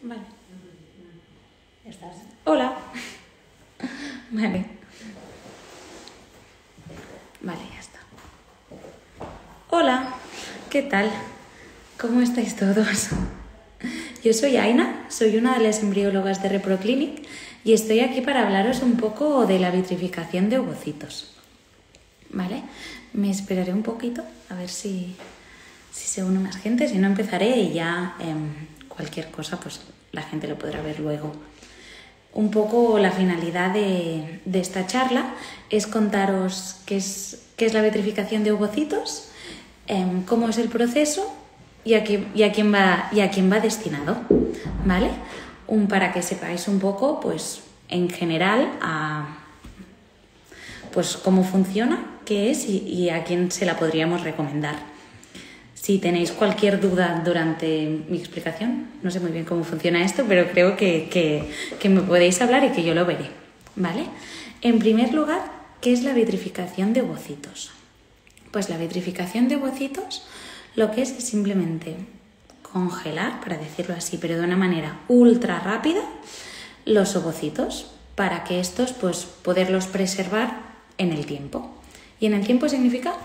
Vale. ¿Estás? Hola. Vale. Vale, ya está. Hola. ¿Qué tal? ¿Cómo estáis todos? Yo soy Aina, soy una de las embriólogas de ReproClinic y estoy aquí para hablaros un poco de la vitrificación de ovocitos. ¿Vale? Me esperaré un poquito a ver si se une más gente, si no empezaré y ya cualquier cosa pues la gente lo podrá ver luego. Un poco la finalidad de esta charla es contaros qué es la vitrificación de ovocitos, cómo es el proceso y a quién va destinado, ¿vale? Para que sepáis un poco, pues en general, pues cómo funciona, qué es y a quién se la podríamos recomendar. Si tenéis cualquier duda durante mi explicación, no sé muy bien cómo funciona esto, pero creo que me podéis hablar y que yo lo veré, ¿vale? En primer lugar, ¿qué es la vitrificación de ovocitos? Pues la vitrificación de ovocitos lo que es simplemente congelar, para decirlo así, pero de una manera ultra rápida, los ovocitos para que estos, pues, poderlos preservar en el tiempo. Y en el tiempo significa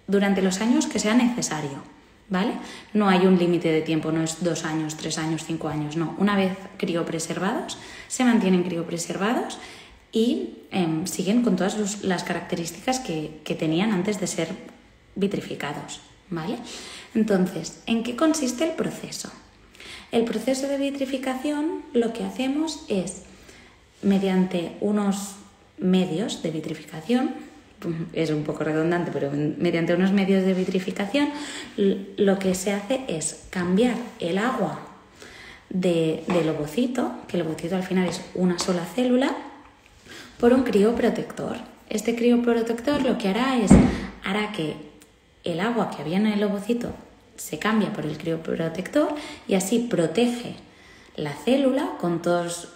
durante los años que sea necesario, ¿vale? No hay un límite de tiempo, no es 2 años, 3 años, 5 años, no. Una vez criopreservados, se mantienen criopreservados y siguen con todas las características que tenían antes de ser vitrificados, ¿vale? Entonces, ¿en qué consiste el proceso? El proceso de vitrificación lo que hacemos es, mediante unos medios de vitrificación, es un poco redundante, pero mediante unos medios de vitrificación, lo que se hace es cambiar el agua del ovocito, que el ovocito al final es una sola célula, por un crioprotector. Este crioprotector lo que hará que el agua que había en el ovocito se cambia por el crioprotector y así protege la célula con todos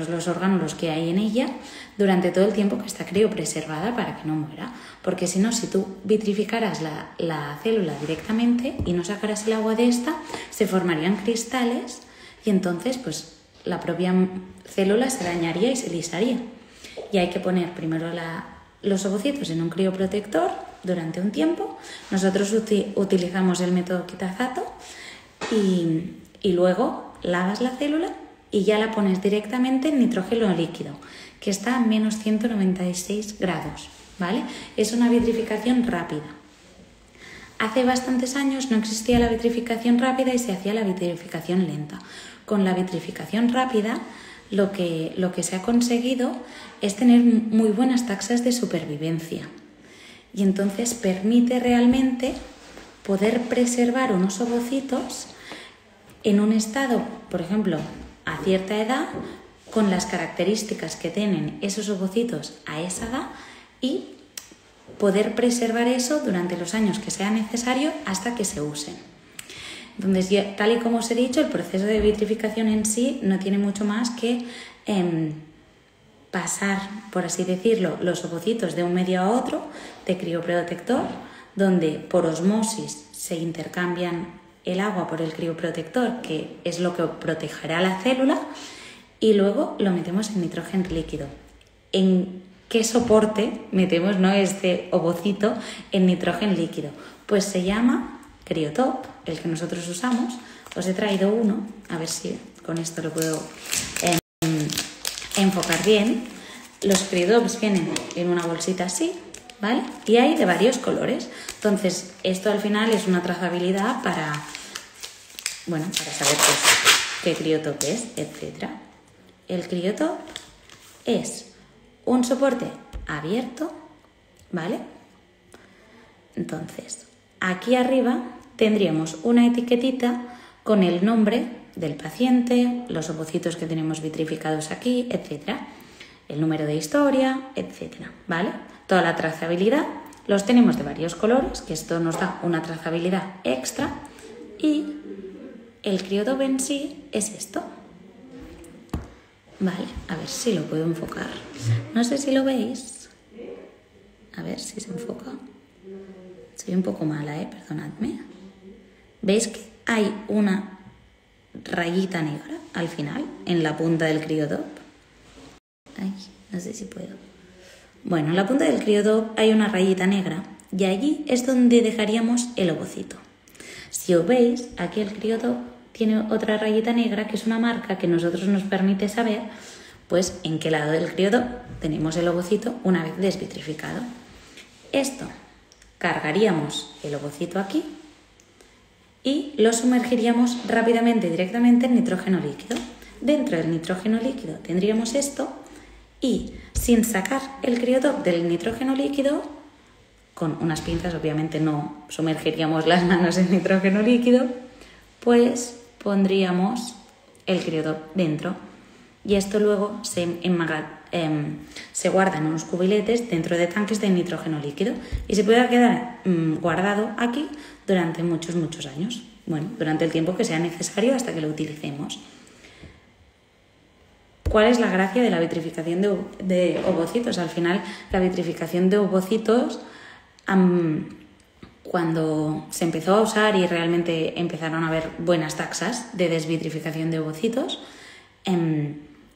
los orgánulos que hay en ella durante todo el tiempo que está criopreservada para que no muera. Porque si no, si tú vitrificaras la célula directamente y no sacaras el agua de esta, se formarían cristales y entonces pues la propia célula se dañaría y se lisaría. Y hay que poner primero los ovocitos en un crioprotector durante un tiempo. Nosotros utilizamos el método Kitazato y luego lavas la célula y ya la pones directamente en nitrógeno líquido, que está a menos 196 grados, ¿vale? Es una vitrificación rápida. Hace bastantes años no existía la vitrificación rápida y se hacía la vitrificación lenta. Con la vitrificación rápida lo que se ha conseguido es tener muy buenas taxas de supervivencia y entonces permite realmente poder preservar unos ovocitos en un estado, por ejemplo, a cierta edad, con las características que tienen esos ovocitos a esa edad y poder preservar eso durante los años que sea necesario hasta que se usen. Entonces, tal y como os he dicho, el proceso de vitrificación en sí no tiene mucho más que pasar, por así decirlo, los ovocitos de un medio a otro de crioprotector, donde por osmosis se intercambian el agua por el crioprotector, que es lo que protegerá la célula, y luego lo metemos en nitrógeno líquido. ¿En qué soporte metemos este ovocito en nitrógeno líquido? Pues se llama Criotop, el que nosotros usamos. Os he traído uno, a ver si con esto lo puedo enfocar bien. Los Criotops vienen en una bolsita así, ¿vale? Y hay de varios colores. Entonces, esto al final es una trazabilidad para saber qué Criotop es, etc. El Criotop es un soporte abierto, ¿vale? Entonces, aquí arriba tendríamos una etiquetita con el nombre del paciente, los ovocitos que tenemos vitrificados aquí, etc. El número de historia, etc. ¿Vale? Toda la trazabilidad. Los tenemos de varios colores, que esto nos da una trazabilidad extra. Y el Criotop en sí es esto. Vale, a ver si lo puedo enfocar. No sé si lo veis. A ver si se enfoca. Soy un poco mala, perdonadme. ¿Veis que hay una rayita negra al final, en la punta del criotop. Ay, no sé si puedo. Bueno, en la punta del criotop hay una rayita negra y allí es donde dejaríamos el ovocito. Si os veis, aquí el criotop tiene otra rayita negra que es una marca que nosotros nos permite saber pues en qué lado del criotop tenemos el ovocito una vez desvitrificado. Esto, cargaríamos el ovocito aquí y lo sumergiríamos rápidamente, directamente en nitrógeno líquido. Dentro del nitrógeno líquido tendríamos esto y sin sacar el criotop del nitrógeno líquido, con unas pinzas, obviamente no sumergiríamos las manos en nitrógeno líquido, pues pondríamos el criotop dentro y esto luego se guarda en unos cubiletes dentro de tanques de nitrógeno líquido y se puede quedar guardado aquí durante muchos años. Bueno, durante el tiempo que sea necesario hasta que lo utilicemos. ¿Cuál es la gracia de la vitrificación de ovocitos? Al final, la vitrificación de ovocitos, cuando se empezó a usar y realmente empezaron a haber buenas taxas de desvitrificación de ovocitos,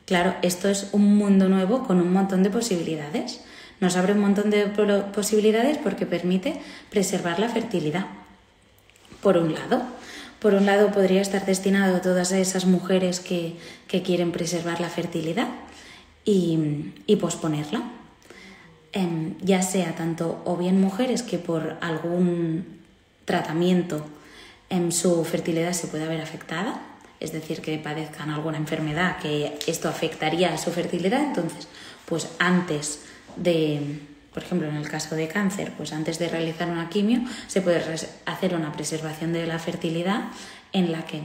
claro, esto es un mundo nuevo con un montón de posibilidades. Nos abre un montón de posibilidades porque permite preservar la fertilidad. Por un lado podría estar destinado a todas esas mujeres que quieren preservar la fertilidad y posponerla. Ya sea tanto o bien mujeres que por algún tratamiento su fertilidad se pueda ver afectada, es decir, que padezcan alguna enfermedad que esto afectaría a su fertilidad, entonces pues antes de, por ejemplo en el caso de cáncer, pues antes de realizar una quimio se puede hacer una preservación de la fertilidad en la que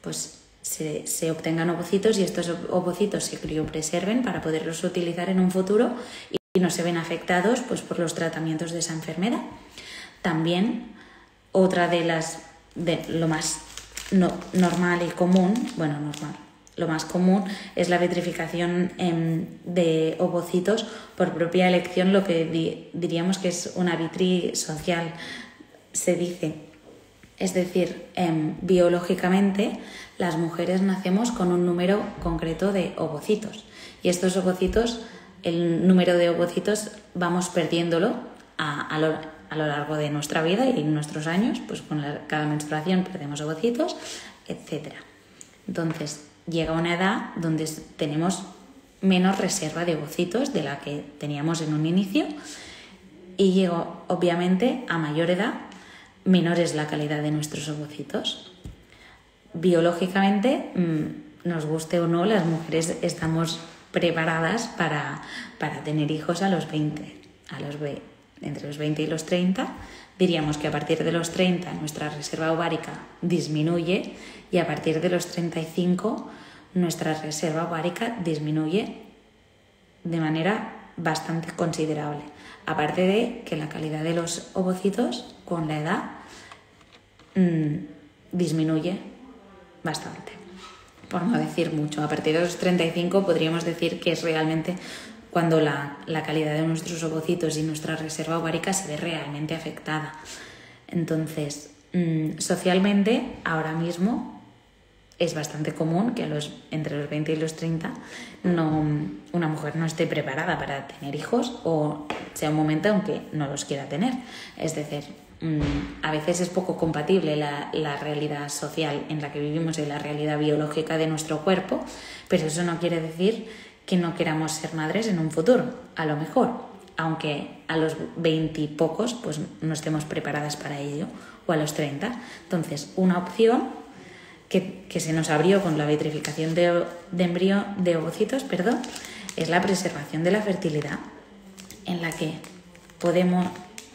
pues se obtengan ovocitos y estos ovocitos se criopreserven para poderlos utilizar en un futuro y no se ven afectados pues por los tratamientos de esa enfermedad. También otra de lo más normal y común, lo más común es la vitrificación de ovocitos por propia elección, lo que diríamos que es una vitri social, se dice. Es decir, biológicamente las mujeres nacemos con un número concreto de ovocitos y estos ovocitos, el número de ovocitos vamos perdiéndolo a lo largo de nuestra vida y nuestros años, pues con cada menstruación perdemos ovocitos, etc. Entonces llega una edad donde tenemos menos reserva de ovocitos de la que teníamos en un inicio y llega, obviamente, a mayor edad, menor es la calidad de nuestros ovocitos. Biológicamente, nos guste o no, las mujeres estamos preparadas para tener hijos a los 20, entre los 20 y los 30. Diríamos que a partir de los 30 nuestra reserva ovárica disminuye y a partir de los 35 nuestra reserva ovárica disminuye de manera bastante considerable. Aparte de que la calidad de los ovocitos con la edad disminuye bastante, por no decir mucho. A partir de los 35 podríamos decir que es realmente cuando la calidad de nuestros ovocitos y nuestra reserva ovárica se ve realmente afectada. Entonces, socialmente, ahora mismo es bastante común que entre los 20 y los 30 una mujer no esté preparada para tener hijos o sea un momento en que no los quiera tener. Es decir, a veces es poco compatible la realidad social en la que vivimos y la realidad biológica de nuestro cuerpo, pero eso no quiere decir que no queramos ser madres en un futuro, a lo mejor, aunque a los 20 y pocos pues no estemos preparadas para ello, o a los 30. Entonces, una opción que se nos abrió con la vitrificación de ovocitos, es la preservación de la fertilidad, en la que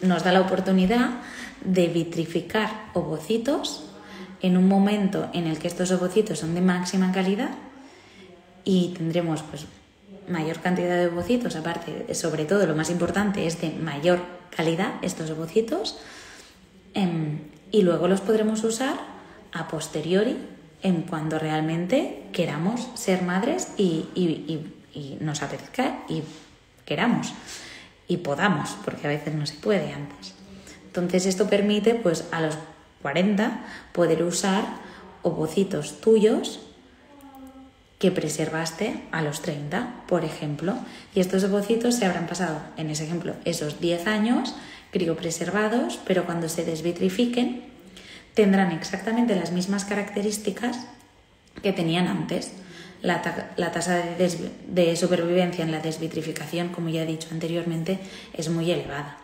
nos da la oportunidad de vitrificar ovocitos en un momento en el que estos ovocitos son de máxima calidad y tendremos pues mayor cantidad de ovocitos, aparte, sobre todo lo más importante es de mayor calidad estos ovocitos, y luego los podremos usar a posteriori en cuando realmente queramos ser madres y nos apetezca y queramos y podamos, porque a veces no se puede antes. Entonces esto permite pues a los 40 poder usar ovocitos tuyos que preservaste a los 30, por ejemplo, y estos ovocitos se habrán pasado, en ese ejemplo, esos 10 años criopreservados, pero cuando se desvitrifiquen tendrán exactamente las mismas características que tenían antes. La tasa de supervivencia en la desvitrificación, como ya he dicho anteriormente, es muy elevada.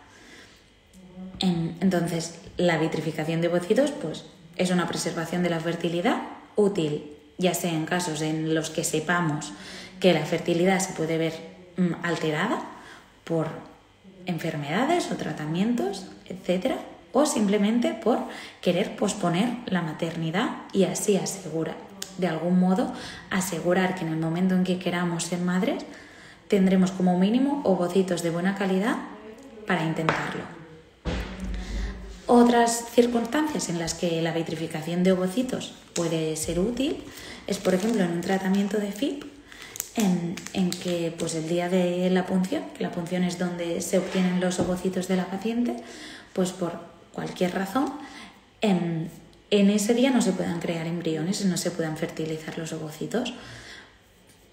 Entonces, la vitrificación de ovocitos pues, es una preservación de la fertilidad útil, ya sea en casos en los que sepamos que la fertilidad se puede ver alterada por enfermedades o tratamientos, etcétera, o simplemente por querer posponer la maternidad y así de algún modo asegurar que en el momento en que queramos ser madres tendremos como mínimo ovocitos de buena calidad para intentarlo. Otras circunstancias en las que la vitrificación de ovocitos puede ser útil es, por ejemplo, en un tratamiento de FIP en que pues, el día de la punción, que la punción es donde se obtienen los ovocitos de la paciente, pues por cualquier razón, en ese día no se puedan crear embriones, no se puedan fertilizar los ovocitos.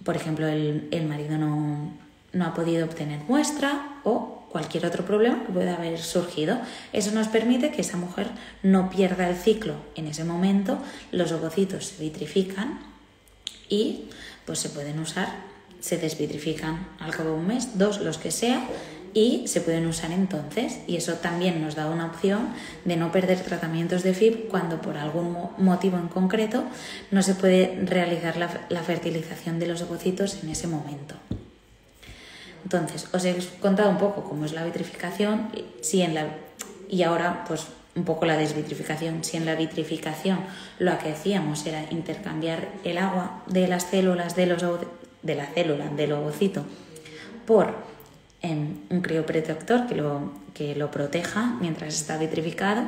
Por ejemplo, el marido no ha podido obtener muestra o cualquier otro problema que pueda haber surgido. Eso nos permite que esa mujer no pierda el ciclo en ese momento, los ovocitos se vitrifican y pues se pueden usar, se desvitrifican al cabo de un mes, 2, los que sea, y se pueden usar entonces, y eso también nos da una opción de no perder tratamientos de FIP cuando por algún motivo en concreto no se puede realizar la fertilización de los ovocitos en ese momento. Entonces, os he contado un poco cómo es la vitrificación y ahora pues un poco la desvitrificación. Si en la vitrificación lo que hacíamos era intercambiar el agua de las células de la célula del ovocito por un crioprotector que lo proteja mientras está vitrificado,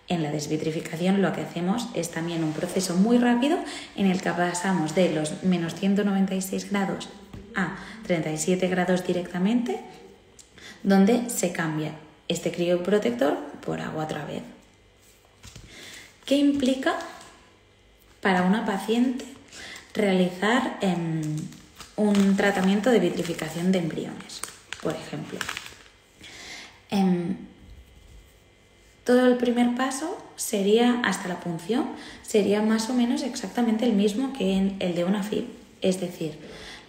en la desvitrificación lo que hacemos es también un proceso muy rápido en el que pasamos de los menos 196 grados a 37 grados directamente, donde se cambia este crioprotector por agua otra vez. ¿Qué implica para una paciente realizar un tratamiento de vitrificación de embriones? Por ejemplo, todo el primer paso sería, hasta la punción, sería más o menos exactamente el mismo que en el de una FIP, es decir,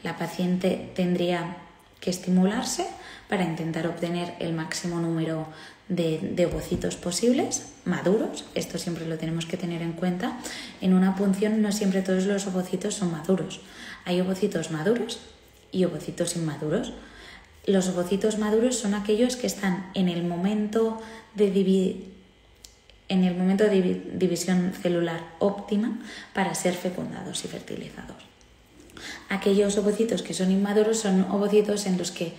la paciente tendría que estimularse para intentar obtener el máximo número de ovocitos posibles, maduros. Esto siempre lo tenemos que tener en cuenta. En una punción no siempre todos los ovocitos son maduros. Hay ovocitos maduros y ovocitos inmaduros. Los ovocitos maduros son aquellos que están en el momento de división celular óptima para ser fecundados y fertilizados. Aquellos ovocitos que son inmaduros son ovocitos en los que,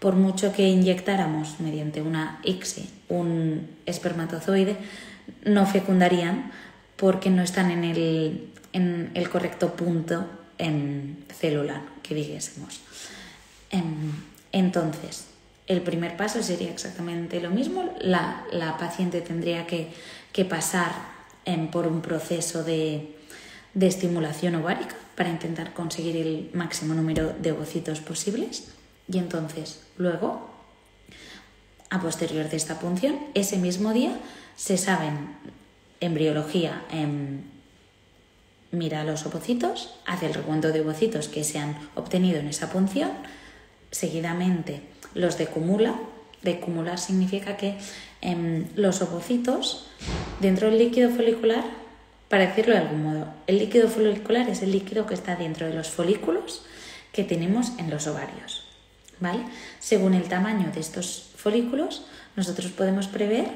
por mucho que inyectáramos mediante una ICSI un espermatozoide, no fecundarían porque no están en el correcto punto celular, que dijésemos. Entonces, el primer paso sería exactamente lo mismo. La paciente tendría que pasar por un proceso de estimulación ovárica para intentar conseguir el máximo número de ovocitos posibles, y entonces luego, a posterior de esta punción, ese mismo día se saben embriología, mira los ovocitos, hace el recuento de ovocitos que se han obtenido en esa punción, seguidamente los decumula. Decumular significa que los ovocitos dentro del líquido folicular, para decirlo de algún modo, el líquido folicular es el líquido que está dentro de los folículos que tenemos en los ovarios, ¿vale? Según el tamaño de estos folículos, nosotros podemos prever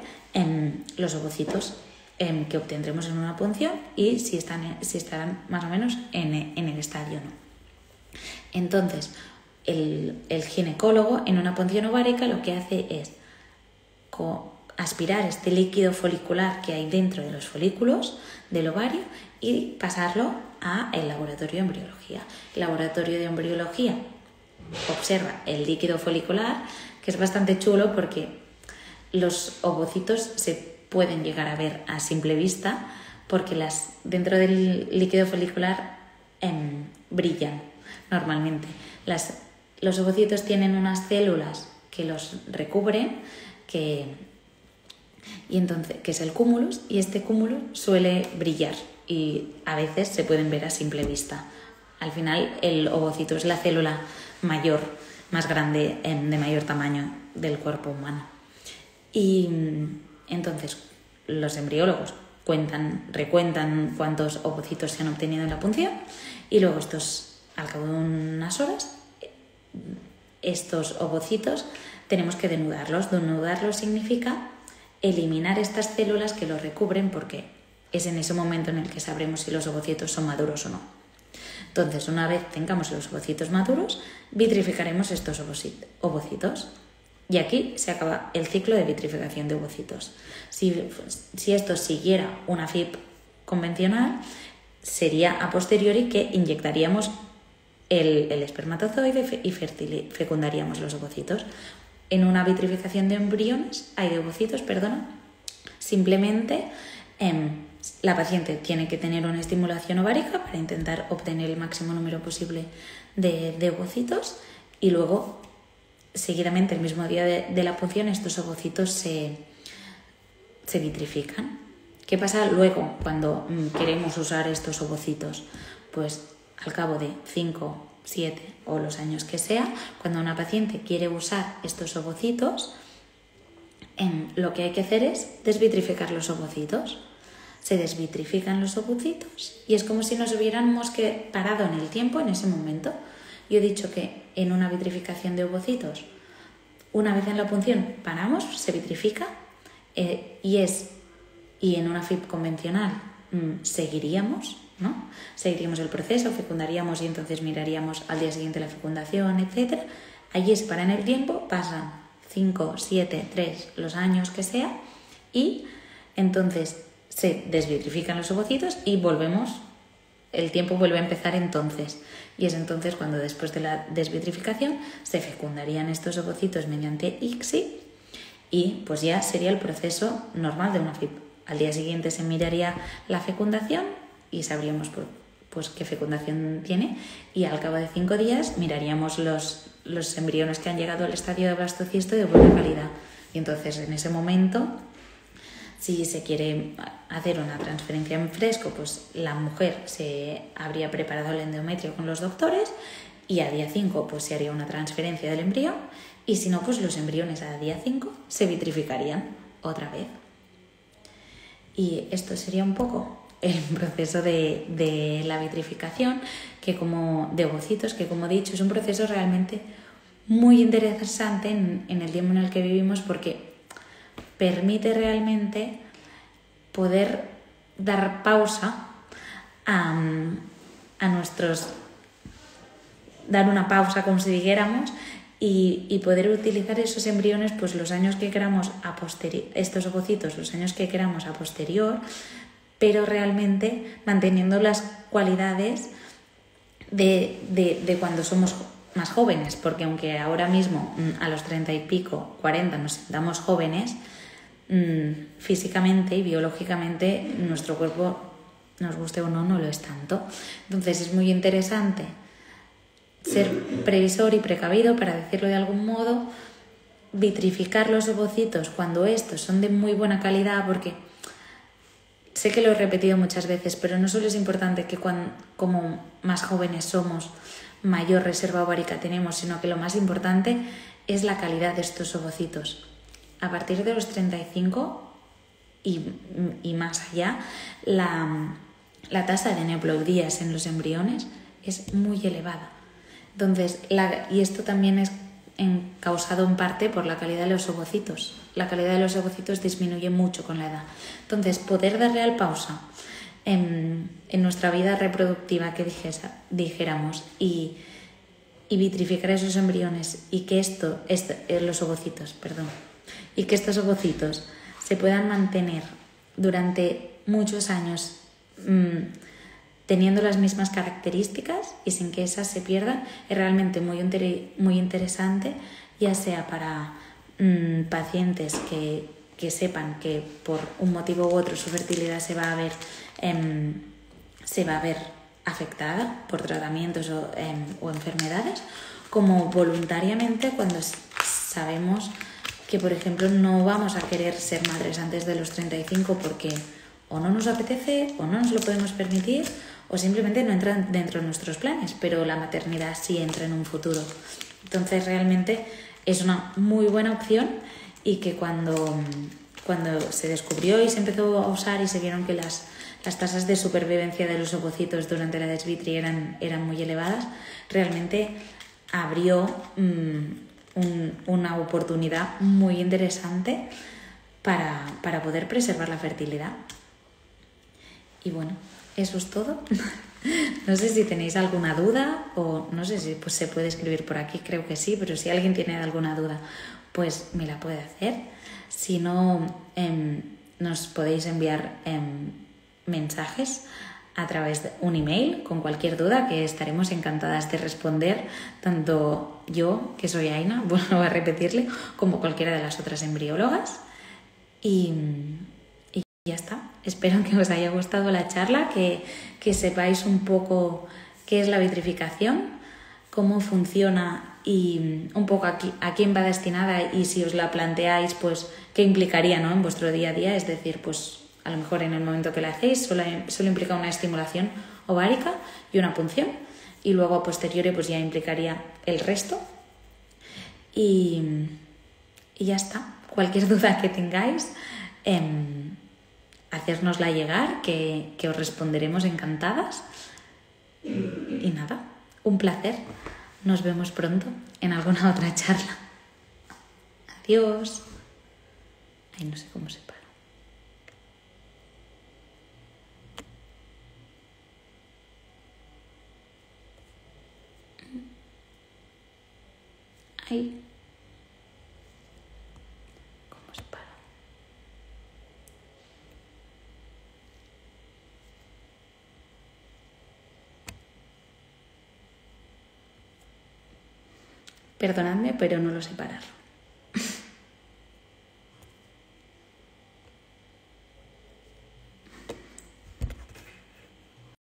los ovocitos que obtendremos en una punción y si estarán más o menos en el estadio no. Entonces, el ginecólogo en una punción ovárica lo que hace es aspirar este líquido folicular que hay dentro de los folículos del ovario y pasarlo al laboratorio de embriología. El laboratorio de embriología observa el líquido folicular, que es bastante chulo porque los ovocitos se pueden llegar a ver a simple vista porque dentro del líquido folicular brillan normalmente. Los ovocitos tienen unas células que los recubren, que es el cúmulus, y este cúmulo suele brillar y a veces se pueden ver a simple vista. Al final el ovocito es la célula mayor, más grande, de mayor tamaño del cuerpo humano. Y entonces los embriólogos recuentan cuántos ovocitos se han obtenido en la punción, y luego al cabo de unas horas, estos ovocitos tenemos que denudarlos. Denudarlos significa eliminar estas células que los recubren, porque es en ese momento en el que sabremos si los ovocitos son maduros o no. Entonces, una vez tengamos los ovocitos maduros, vitrificaremos estos ovocitos. Y aquí se acaba el ciclo de vitrificación de ovocitos. Si esto siguiera una FIP convencional, sería a posteriori que inyectaríamos el espermatozoide y fecundaríamos los ovocitos. En una vitrificación de ovocitos, simplemente la paciente tiene que tener una estimulación ovárica para intentar obtener el máximo número posible de ovocitos, y luego, seguidamente, el mismo día de la punción, estos ovocitos se vitrifican. ¿Qué pasa luego cuando queremos usar estos ovocitos? Pues al cabo de 5, 7 o los años que sea, cuando una paciente quiere usar estos ovocitos, lo que hay que hacer es desvitrificar los ovocitos. Se desvitrifican los ovocitos y es como si nos hubiéramos parado en el tiempo en ese momento. Yo he dicho que en una vitrificación de ovocitos, una vez en la punción paramos, se vitrifica, y en una FIP convencional seguiríamos, ¿no? Seguiríamos el proceso, fecundaríamos y entonces miraríamos al día siguiente la fecundación, etc. Allí se para en el tiempo, pasan 5, 7, 3, los años que sea, y entonces se desvitrifican los ovocitos y el tiempo vuelve a empezar entonces. Y es entonces cuando, después de la desvitrificación, se fecundarían estos ovocitos mediante ICSI, y pues ya sería el proceso normal de una FIP. Al día siguiente se miraría la fecundación y sabríamos pues qué fecundación tiene, y al cabo de 5 días miraríamos los embriones que han llegado al estadio de blastocisto de buena calidad. Y entonces, en ese momento, si se quiere hacer una transferencia en fresco, pues la mujer se habría preparado el endometrio con los doctores, y a día 5 pues se haría una transferencia del embrión, y si no, pues los embriones a día 5 se vitrificarían otra vez. Y esto sería un poco el proceso de la vitrificación, de ovocitos, que, como he dicho, es un proceso realmente muy interesante en el tiempo en el que vivimos, porque permite realmente poder dar pausa dar una pausa, como si dijéramos, y poder utilizar esos embriones pues los años que queramos estos ovocitos, los años que queramos a posterior, pero realmente manteniendo las cualidades de cuando somos más jóvenes, porque aunque ahora mismo a los 30 y pico, 40 nos sintamos jóvenes, físicamente y biológicamente nuestro cuerpo, nos guste o no, no lo es tanto. Entonces es muy interesante ser previsor y precavido, para decirlo de algún modo, vitrificar los ovocitos cuando estos son de muy buena calidad, porque sé que lo he repetido muchas veces, pero no solo es importante que como más jóvenes somos, mayor reserva ovárica tenemos, sino que lo más importante es la calidad de estos ovocitos. A partir de los 35 y más allá, la tasa de neoplaudías en los embriones es muy elevada. Entonces, y esto también es causado en parte por la calidad de los ovocitos. La calidad de los ovocitos disminuye mucho con la edad. Entonces, poder dar real pausa en nuestra vida reproductiva, que dijéramos, y vitrificar esos embriones, y que los ovocitos, y que estos ovocitos se puedan mantener durante muchos años teniendo las mismas características y sin que esas se pierdan, es realmente muy interesante, ya sea para pacientes que que sepan que por un motivo u otro su fertilidad se va a ver afectada por tratamientos o enfermedades, como voluntariamente cuando sabemos que, por ejemplo, no vamos a querer ser madres antes de los 35 porque o no nos apetece o no nos lo podemos permitir o simplemente no entra dentro de nuestros planes, pero la maternidad sí entra en un futuro. Entonces realmente es una muy buena opción y que cuando se descubrió y se empezó a usar y se vieron que las tasas de supervivencia de los ovocitos durante la desvitri eran muy elevadas, realmente abrió una oportunidad muy interesante para poder preservar la fertilidad. Y bueno, eso es todo. No sé si tenéis alguna duda o no sé si pues, se puede escribir por aquí, creo que sí, pero si alguien tiene alguna duda, pues me la puede hacer. Si no, nos podéis enviar mensajes a través de un email con cualquier duda que estaremos encantadas de responder, tanto yo, que soy Aina, bueno, voy a repetirle, como cualquiera de las otras embriólogas. Y ya está. Espero que os haya gustado la charla, que sepáis un poco qué es la vitrificación, cómo funciona y un poco a quién va destinada, y si os la planteáis, pues qué implicaría, ¿no?, en vuestro día a día. Es decir, pues a lo mejor en el momento que la hacéis solo implica una estimulación ovárica y una punción, y luego a posteriori pues ya implicaría el resto. Y ya está. Cualquier duda que tengáis, hacérnosla llegar, que os responderemos encantadas. Y nada, un placer. Nos vemos pronto en alguna otra charla. Adiós. Ay, no sé cómo se para. Ay. ¿Cómo se para? Perdonadme, pero no lo sé parar.